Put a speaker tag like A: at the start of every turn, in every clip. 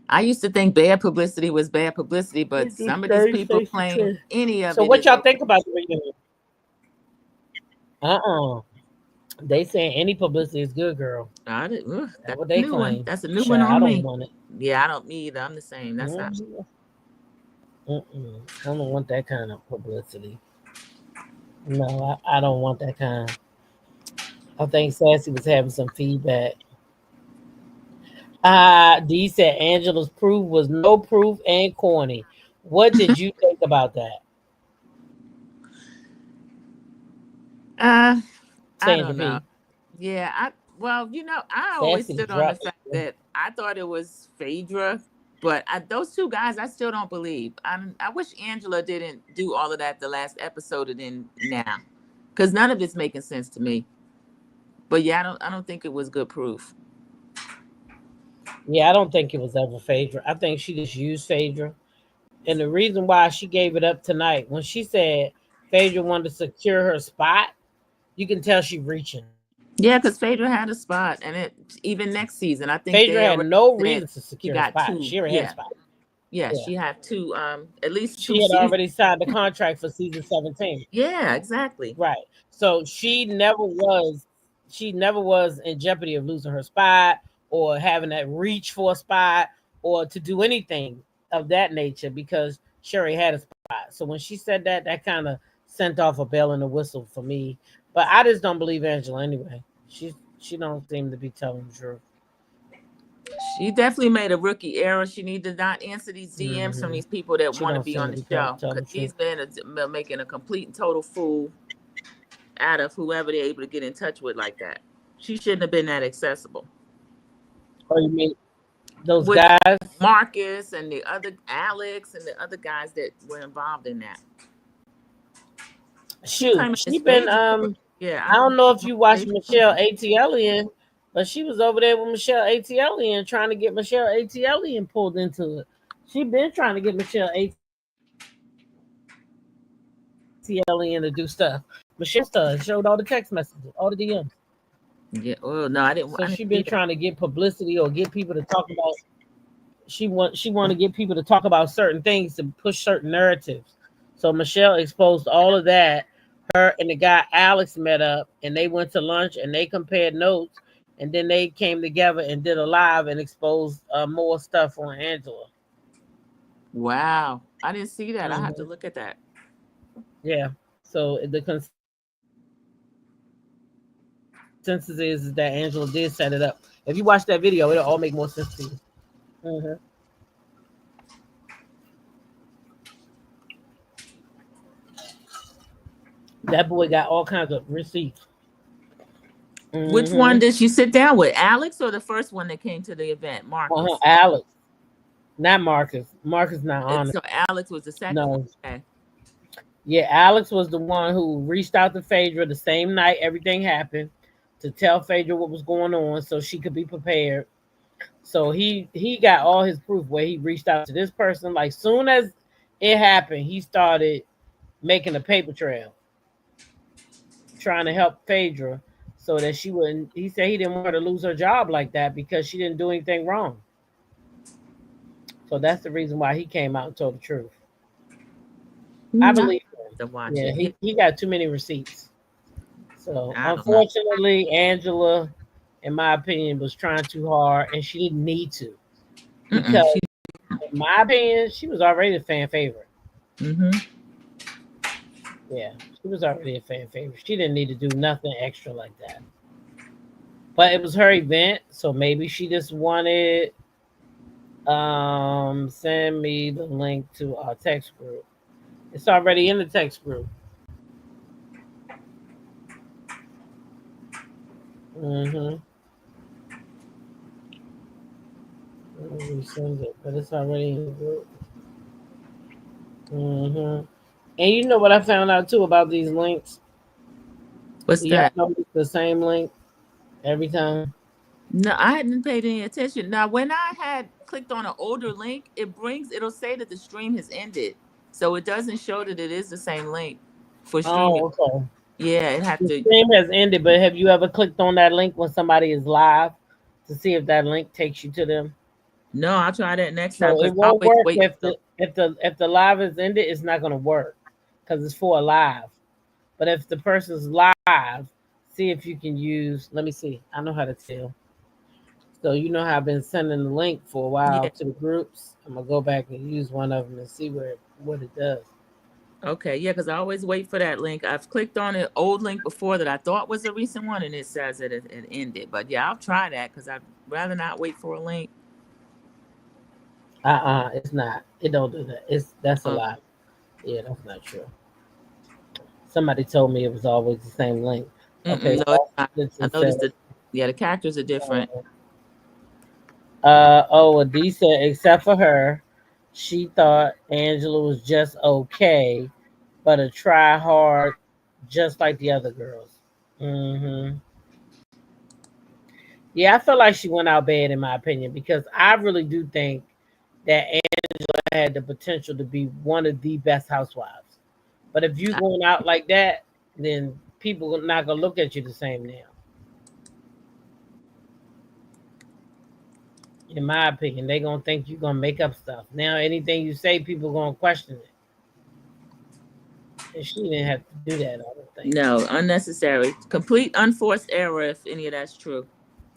A: I used to think bad publicity was bad publicity, but
B: It's the
A: some of these
B: third
A: people
B: face the
A: claim
B: truth.
A: any of
B: So
A: it
B: what
A: is
B: y'all
A: okay.
B: think about the reunion? Uh-uh. They saying any publicity is good, girl.
A: That's
B: That's what
A: a
B: they
A: new one.
B: claim.
A: That's a new one
B: Child, I
A: on
B: don't
A: me.
B: want it.
A: Yeah, I don't me either. I'm the same. That's not.
B: Mhm. Mm-mm. I don't want that kind of publicity. No, I don't want that kind. I think Sassy was having some feedback. D said Angela's proof was no proof and corny. What did you think about that?
A: Uh, I
B: Sandra
A: don't know.
B: P.
A: Yeah, I always
B: Sassy
A: stood on the
B: dropped
A: fact
B: it.
A: that I thought it was Phaedra, but those two guys I still don't believe. I wish Angela didn't do all of that the last episode and then now, because none of it's making sense to me. But yeah, I don't think it was good proof.
B: Yeah, I don't think it was ever Phaedra. I think she just used Phaedra. And the reason why she gave it up tonight, when she said Phaedra wanted to secure her spot, you can tell she reaching.
A: Yeah, because Phaedra had a spot, and it even next season, I think
B: Phaedra
A: they
B: had
A: already
B: no
A: said
B: reason to
A: she
B: secure her
A: got
B: spot.
A: two.
B: She already had a
A: Yeah,
B: spot.
A: yeah,
B: Yeah.
A: she had two. At least two
B: She had
A: seasons.
B: already signed the contract for season 17.
A: Yeah, exactly.
B: Right. So she never was in jeopardy of losing her spot or having that reach for a spot or to do anything of that nature because Sherry had a spot. So when she said that, that kind of sent off a bell and a whistle for me. But I just don't believe Angela anyway. She don't seem to be telling the truth.
A: She definitely made a rookie error. She need to not answer these DMs from
B: Hmm.
A: these people that
B: She
A: want to
B: don't
A: be
B: seem
A: on
B: to
A: the
B: be
A: show
B: telling
A: because
B: the truth.
A: she's been making a complete and total fool out of whoever they're able to get in touch with like that. She shouldn't have been that accessible
B: Oh, you mean those
A: with
B: guys?
A: Marcus and the other Alex and the other guys that were involved in that. She
B: Shoot,
A: claiming
B: she
A: it's
B: been
A: Phaedra. Yeah,
B: I
A: I
B: don't
A: don't
B: know if
A: know.
B: you watched
A: Phaedra.
B: Michelle ATLian, but she was over there with Michelle ATLian trying to get Michelle ATLian pulled into it. She been trying to get Michelle ATLian to do stuff. Michelle showed all the text messages, all the DMs.
A: Yeah.
B: So
A: Oh
B: she
A: no,
B: been
A: I
B: trying
A: didn't.
B: to
A: I
B: get
A: didn't see that.
B: publicity or get people to talk about. She want to get people to talk about certain things to push certain narratives. So Michelle exposed all of that. Her and the guy Alex met up and they went to lunch and they compared notes and then they came together and did a live and exposed more stuff on Angela.
A: Wow, I didn't see that. I have to
B: Hmm.
A: look at that.
B: Yeah. So the consensus is that Angela did set it up. If you watch that video, it'll all make more sense to you. Hmm. That boy got all kinds of receipts.
A: Which one
B: Hmm.
A: did you sit down with, Alex, or the first one that came to the event, Marcus?
B: Alex, not Marcus. Marcus not on it.
A: So Alex was the second one.
B: No.
A: Okay.
B: Yeah, Alex was the one who reached out to Phaedra the same night everything happened to tell Phaedra what was going on so she could be prepared. So he got all his proof where he reached out to this person. Like soon as it happened, he started making a paper trail, trying to help Phaedra so that she wouldn't. He said he didn't want her to lose her job like that because she didn't do anything wrong. So that's the reason why he came out and told the truth. I
A: I
B: believe
A: have
B: him.
A: to watch
B: Yeah,
A: it. Yeah,
B: he got too many receipts. So
A: I don't know.
B: unfortunately, Angela, in my opinion, was trying too hard and she didn't need to.
A: Mm-mm.
B: Because in my opinion, she was already a fan favorite.
A: Mm-hmm.
B: Yeah, she was already a fan favorite. She didn't need to do nothing extra like that. But it was her event, so maybe she just wanted send me the link to our text group. It's already in the text group. Mm-hmm. Let me resend it, but it's already in the group. Mm-hmm. And you know what I found out too about these links?
A: What's
B: Do y'all
A: that?
B: know it's the same link every time?
A: No, I hadn't paid any attention. Now, when I had clicked on an older link, it'll say that the stream has ended. So it doesn't show that it is the same link for streaming.
B: Oh, okay.
A: Yeah, it have
B: The
A: to.
B: stream has ended, but have you ever clicked on that link when somebody is live to see if that link takes you to them?
A: No, I'll try that next time
B: So
A: because
B: it
A: I
B: won't
A: always
B: work
A: wait
B: if
A: for the.
B: the live is ended. It's not gonna work because it's for a live. But if the person's live, see if you can use. Let me see. I know how to tell. So you know how I've been sending the link for a while
A: Yeah.
B: to the groups. I'm gonna go back and use one of them and see what it does.
A: Okay. Yeah, because I always wait for that link. I've clicked on an old link before that I thought was a recent one, and it says that it ended. But yeah, I'll try that because I'd rather not wait for a link.
B: It's not. It don't do that. It's That's a
A: Oh,
B: lie. Yeah, that's not true. Somebody told me it was always the same link. Okay,
A: mm-mm, no, it's
B: so
A: not.
B: it's
A: I
B: instead
A: noticed that. Yeah, the characters are different.
B: of Adi said, except for her, she thought Angela was just okay, but a try hard, just like the other girls. Hmm. Yeah, I feel like she went out bad in my opinion because I really do think that Angela had the potential to be one of the best housewives. But if you
A: I,
B: going out like that, then people are not gonna look at you the same now. In my opinion, they gonna think you gonna make up stuff. Now anything you say, people gonna question it. And she didn't have to do that, I don't think.
A: no, unnecessary, complete unforced error. If any of that's true.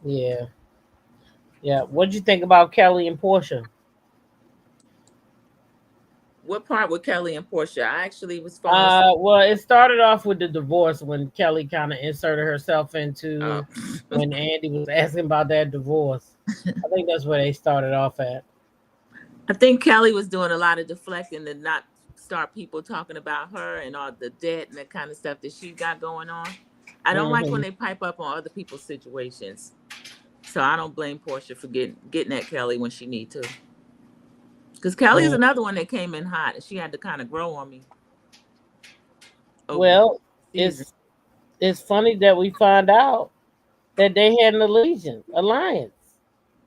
B: Yeah. Yeah. What'd you think about Kelly and Portia?
A: What part with Kelly and Portia? I actually was falling asleep.
B: Well, it started off with the divorce when Kelly kind of inserted herself
A: Oh.
B: into when Andy was asking about that divorce. I think that's where they started off at.
A: I think Kelly was doing a lot of deflecting to not start people talking about her and all the debt and that kind of stuff that she got going on. I don't like when
B: Hmm.
A: they pipe up on other people's situations. So I don't blame Portia for getting at Kelly when she need to. Because Kelly is another one that came in hot and she had to kind of grow on me over the
B: Well,
A: season.
B: it's it's funny that we find out that they had an alliance.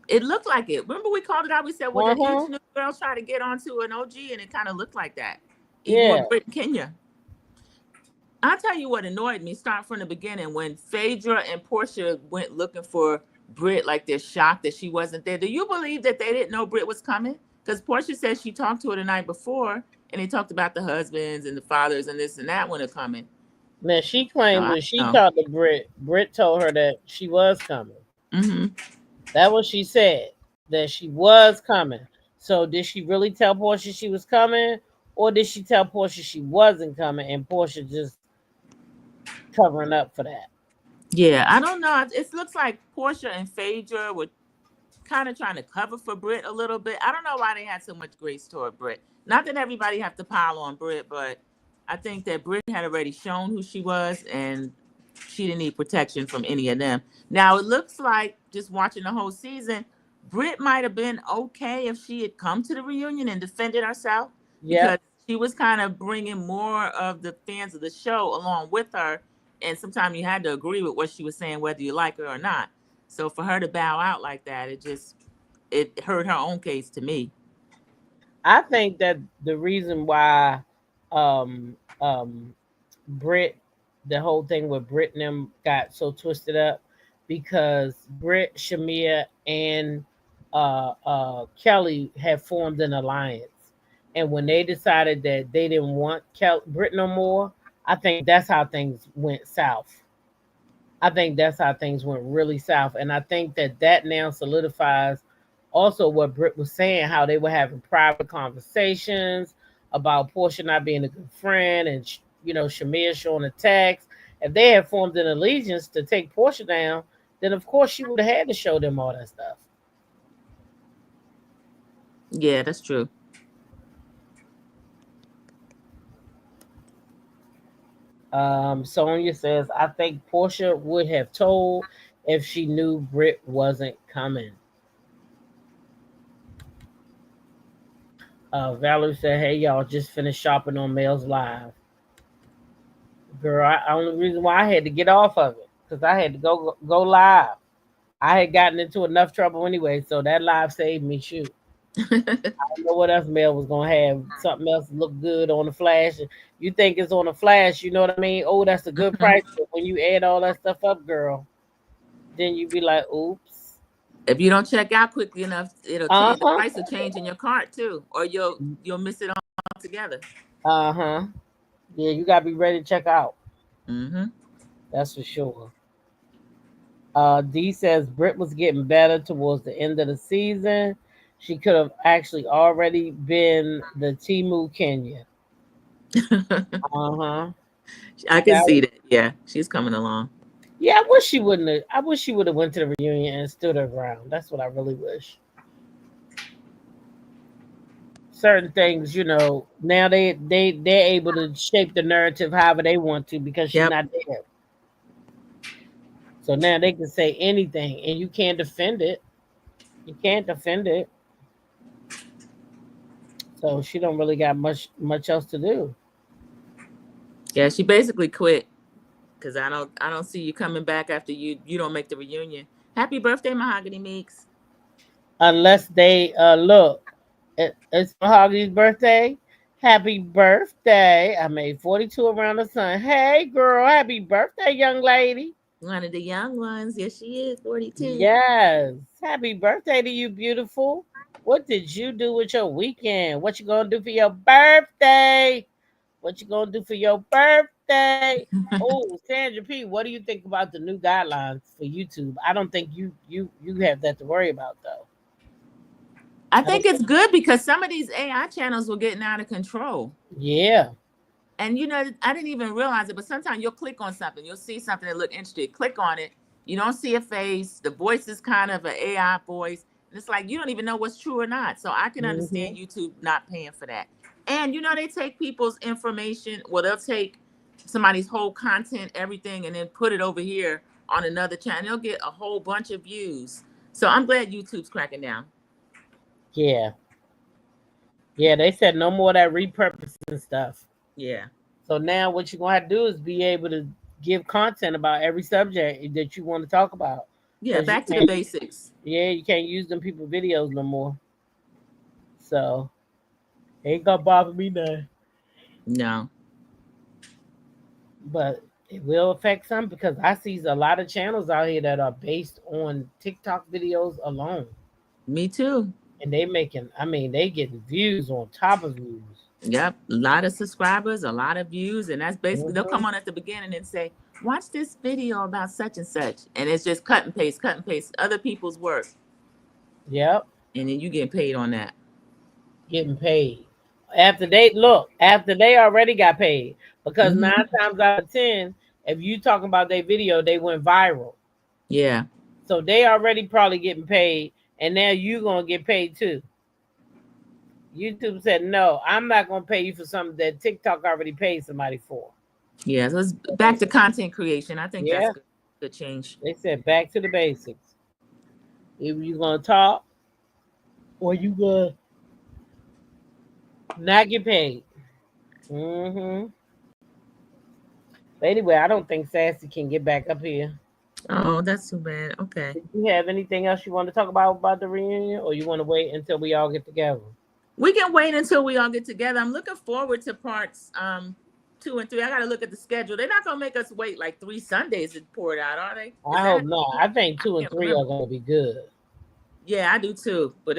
A: It looked like it. Remember we called it out? We said, well,
B: Uh
A: did each
B: huh.
A: new girl try to get onto an OG? And it kind of looked like that. Even
B: Yeah.
A: with Britt and Kenya. I'll tell you what annoyed me, start from the beginning, when Phaedra and Portia went looking for Britt, like they're shocked that she wasn't there. Do you believe that they didn't know Britt was coming? Because Portia said she talked to her the night before, and they talked about the husbands and the fathers and this and that when they're coming.
B: Now she
A: So
B: claimed
A: I
B: when she
A: don't know.
B: talked to Britt told her that she was coming.
A: Hmm.
B: That what she said, that she was coming. So did she really tell Portia she was coming, or did she tell Portia she wasn't coming and Portia just covering up for that?
A: Yeah, I don't know. It looks like Portia and Phaedra were kind of trying to cover for Britt a little bit. I don't know why they had so much grace toward Britt. Not that everybody have to pile on Britt, but I think that Britt had already shown who she was, and she didn't need protection from any of them. Now it looks like just watching the whole season, Britt might have been okay if she had come to the reunion and defended herself because
B: Yep.
A: she was kind of bringing more of the fans of the show along with her, and sometimes you had to agree with what she was saying, whether you like her or not. So for her to bow out like that, it hurt her own case to me.
B: I think that the reason why um um Brit the whole thing with Brit and them got so twisted up because Brit, Shamia, and Kelly had formed an alliance. And when they decided that they didn't want Brit no more, I think that's how things went south. I think that's how things went really south. And I think that that now solidifies also what Britt was saying, how they were having private conversations about Portia not being a good friend and, Shamir showing a text. If they had formed an allegiance to take Portia down, then of course she would have had to show them all that stuff.
A: Yeah, that's true.
B: Sonia says, I think Portia would have told if she knew Britt wasn't coming. Valerie said, hey, y'all, just finished shopping on Mail's Live. Girl, only reason why I had to get off of it because I had to go live. I had gotten into enough trouble anyway, so that live saved me. Shoot, I don't know what else Mel was gonna have. Something else look good on the flash. You think it's on the flash, you know what I mean? Oh, that's a good price. But when you add all that stuff up, girl, then you be like, oops.
A: If you don't check out quickly enough, it'll change. The
B: Uh-huh.
A: price will change in your cart too, or you'll miss it altogether.
B: Uh-huh. Yeah, you gotta be ready to check out.
A: Mm-hmm.
B: That's for sure. D says Britt was getting better towards the end of the season. She could have actually already been the Timu Kenya. Uh-huh.
A: I can
B: That
A: see
B: was,
A: that. Yeah, she's coming along.
B: yeah, I wish she wouldn't have. I wish she would have went to the reunion and stood her ground. That's what I really wish. Certain things, now they're able to shape the narrative however they want to because she's
A: Yep.
B: not there. So now they can say anything and you can't defend it. You can't defend it. So she don't really got much else to do.
A: Yeah, she basically quit because I don't see you coming back after you don't make the reunion. Happy birthday, Mahogany Meeks.
B: Unless they look. It's Mahogany's birthday. Happy birthday. I made 42 around the sun. Hey girl, happy birthday, young lady.
A: One of the young ones. Yes, she is 42.
B: Yes. Happy birthday to you, beautiful. What did you do with your weekend? What you gonna do for your birthday? What you gonna do for your birthday? Oh, Sandra P, what do you think about the new guidelines for YouTube? I don't think you have that to worry about though.
A: I
B: I don't
A: think it's
B: think,
A: good because some of these AI channels were getting out of control.
B: yeah.
A: And I didn't even realize it, but sometimes you'll click on something, you'll see something that look interesting, click on it, you don't see a face, the voice is kind of an AI voice, and it's like you don't even know what's true or not. So I can
B: Hmm.
A: understand YouTube not paying for that. And they take people's information, well, they'll take somebody's whole content, everything, and then put it over here on another channel. They'll get a whole bunch of views. So I'm glad YouTube's cracking down.
B: Yeah. Yeah, they said no more of that repurposing stuff.
A: Yeah.
B: So now what you're gonna have to do is be able to give content about every subject that you want to talk about.
A: Yeah,
B: Because you
A: back to the
B: can't,
A: basics.
B: yeah, you can't use them people videos no more. So ain't gonna bother me none.
A: No.
B: But it will affect some because I see a lot of channels out here that are based on TikTok videos alone.
A: Me too.
B: And they making, I mean, they getting views on top of views.
A: Yep, a lot of subscribers, a lot of views, and that's basically they'll
B: Hmm.
A: come on at the beginning and say, "Watch this video about such and such," and it's just cut and paste other people's work,
B: Yep,
A: and then you get paid on that.
B: getting paid. After they already got paid. Because
A: Hmm.
B: 9 times out of 10, if you talking about their video, they went viral.
A: Yeah,
B: So they already probably getting paid, and now you gonna get paid too. YouTube said, no, I'm not gonna pay you for something that TikTok already paid somebody for.
A: yeah. So it's back to content creation. I think that's
B: Yeah,
A: good. Good change.
B: they said back to the basics. Either you gonna talk or you gonna not get paid. Hmm. But anyway, I don't think Sassy can get back up here.
A: Oh, that's too bad. Okay,
B: Did you have anything else you want to talk about the reunion, or you want to wait until we all get together?
A: we can wait until we all get together. I'm looking forward to parts 2 and 3. I got to look at the schedule. They're not gonna make us wait like 3 Sundays to pour it out, are they? Is
B: I
A: that?
B: hope not. I think
A: I
B: two and
A: can't
B: three
A: remember.
B: are gonna be good.
A: Yeah, I do too. But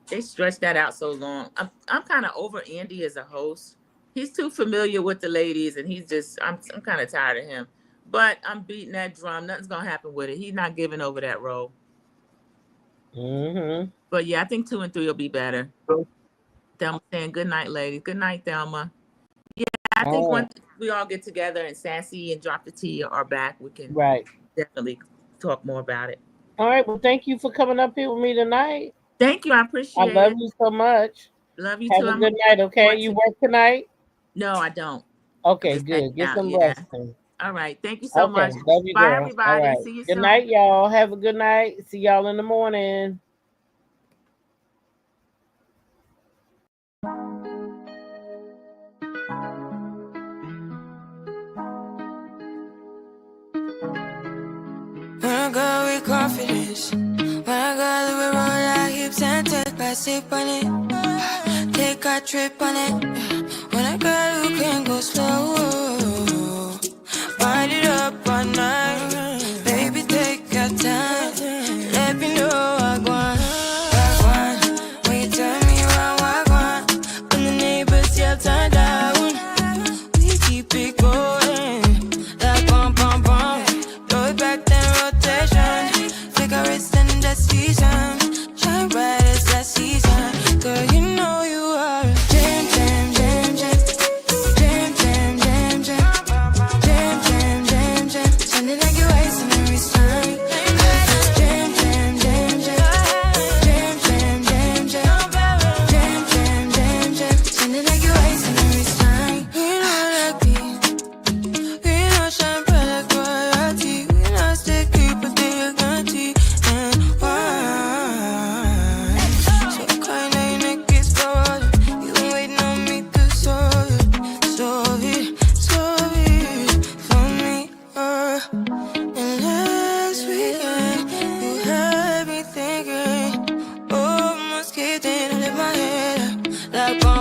A: they stretched that out so long. I'm kind of over Andy as a host. He's too familiar with the ladies, and I'm kind of tired of him. But I'm beating that drum. Nothing's gonna happen with it. He's not giving over that role.
B: Hmm.
A: But yeah, I think 2 and 3 will be better. Thelma saying good night, ladies. Good night, Thelma. Yeah, I think
B: All right.
A: once we all get together and Sassy and Drop the T are back, we can
B: Right.
A: definitely talk more about it.
B: All right. Well, thank you for coming up here with me tonight.
A: Thank you. I
B: I
A: appreciate
B: love
A: it.
B: you so much.
A: Love you
B: Have
A: too.
B: a
A: I'm
B: good
A: looking
B: night. Okay.
A: forward
B: You
A: to.
B: work tonight.
A: No, I don't. I'm
B: Okay.
A: just hanging
B: Good. Get
A: out.
B: some
A: Yeah.
B: rest. Then.
A: All right. Thank you so
B: Okay.
A: much.
B: Love you,
A: Bye,
B: girl. All
A: everybody.
B: right.
A: See you
B: Good
A: soon.
B: night, y'all. Have a good night. See y'all in the morning.
C: When I go with confidence, when I go with roll like hips and take my sip on it, take a trip on it. When I go, you can go slow, wind it up all night. Baby, take your time, let me know my head up, like